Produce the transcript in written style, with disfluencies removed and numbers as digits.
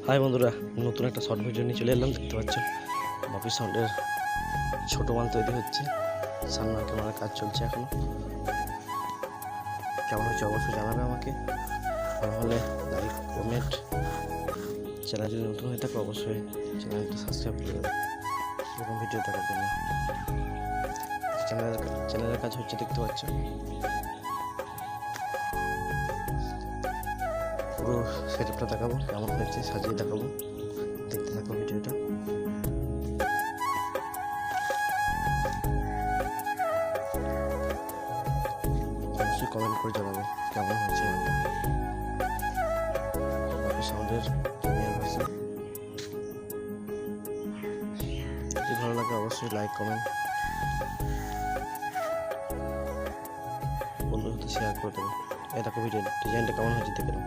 High বন্ধুরা, নতুন একটা শর্ট ভিডিও নিয়ে চলে এলাম। দেখতে পাচ্ছ বাপি সাউন্ডের ছোটো মাল তৈরি হচ্ছে, সামনে ক্যামেরার কাজ চলছে এখনো। কেমন হচ্ছে অবশ্যই জানাবে আমাকে, ভালো হলে লাইক কমেন্ট, চ্যানেল যদি নতুন হয়ে থাকে অবশ্যই চ্যানেলটা সাবস্ক্রাইব করে দেবে এরকম ভিডিও দেখার জন্য। চ্যানেলের কাজ হচ্ছে, দেখতে পাচ্ছ পুরো সেটআপটা দেখাবো, কেমন হয়েছে সাজিয়ে দেখাবো। দেখতে থাকো ভিডিওটা। অবশ্যই কমেন্ট করে জানাবে কেমন হয়েছে মালটা। বাপি সাউন্ডের প্রিমিয়ার ভার্সন। যদি ভালো লাগে অবশ্যই লাইক কমেন্ট বন্ধুর সাথে শেয়ার করে দেবে। এই দেখো ভিডিও ডিজাইনটা কেমন হয়েছে দেখে নাও।